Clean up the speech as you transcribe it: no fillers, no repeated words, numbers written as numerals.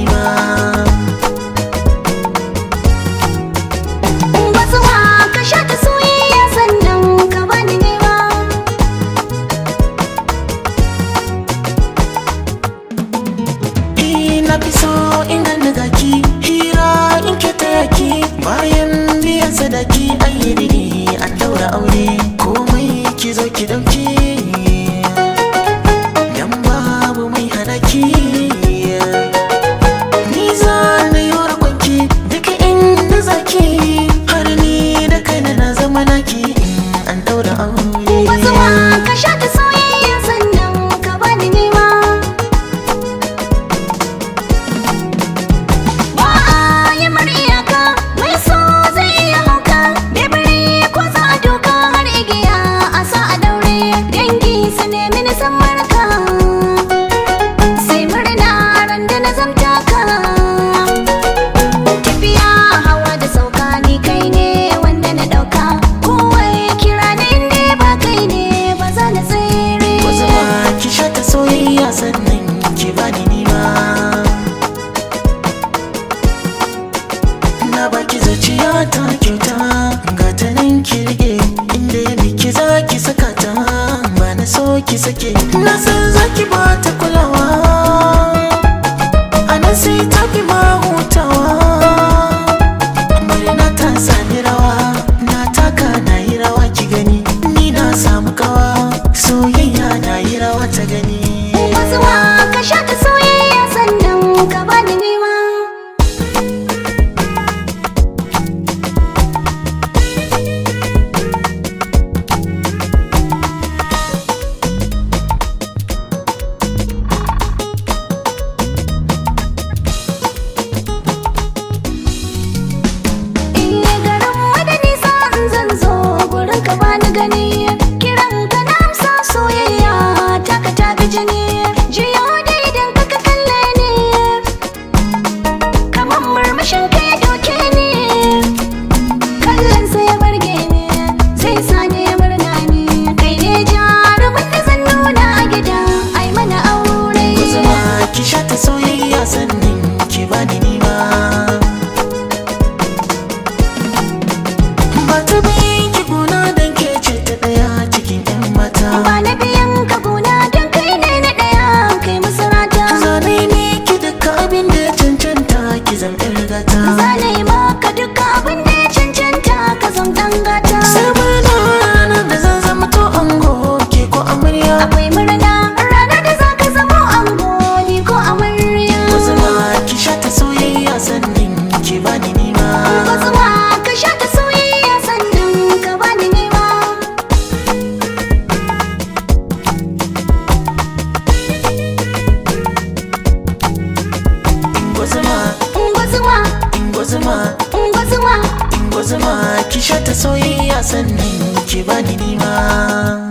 nima. Gwazuma ka sha ta soyayya sannan ka bani nima. Na fi so in gani gaki hira in ke taya ki bayan biyan sadaki ayyiri an daura aure komai ki zo ki dauki dan babu mai hana ki ni za na yi rakwanki duka inda zaki har ni da kaina na zama naki an daura aure. Gwazuma ka sha ta soyayya sannan ka bani nima. Ba a yi iyaka mai so zai iya hauka bebere ko za a doka har igiya a sa a daure dangi su nemi na san marka sai murna ran da na zamta ka tafiya hawa da sauka ni kai ne wanda na dauka kowai kira ni inda ba kai ne ba za na tsere. Gwazuma ki sha ta soyayya sannan ki bani nima. Na baki zuciya ta kyauta ga ta nan ki rike inda ya miki za ki saka ta ba na so ki sake na san za ki ba ta kulawa a nan sai ta fi ma hutawa bari na ta sani rawa na taka na yi rawa ki gani ni na samu kawa soyayya na yi rawa ta gani. Gwazuma ka sha ta soyayya sannan ka bani nima. Garin madani sa in zan zo gurin ka bani gani kiran ka na amsa soyayya taka ta bi jini jiyo da idan ka kalle ni kamar murmushin ka ya doke ni kallon sa ya burge ni zai sa ni murna ni kai ne jarumin da zan nuna a gida ai mana aure. Gwazuma ki sha ta soyayya sannan ki bani nima. Ba ta biyan ki gona don ke ce ta ɗaya cikin 'yan mata. Ba na biyan ka gona don kai ne na ɗaya kai musu rata. Zane ne ki duka abin da ya cancanta ki zam 'yar gata. Zane maka duka abin da ya cancanta ka zam ɗan gata. Sai murna ranar da zan zama to ango ke ko amarya. Akwai murna ranar da za ka zamo ango ni ko amarya. Gwazuma ki sha ta soyayya sannan ki bani nima. Gwazuma ka sha ta soyayya sannan ka bani nema. Gwazuma, Gwazuma, Gwazuma, Gwazuma. Gwazuma ki sha ta soyayya sannan ki bani nima.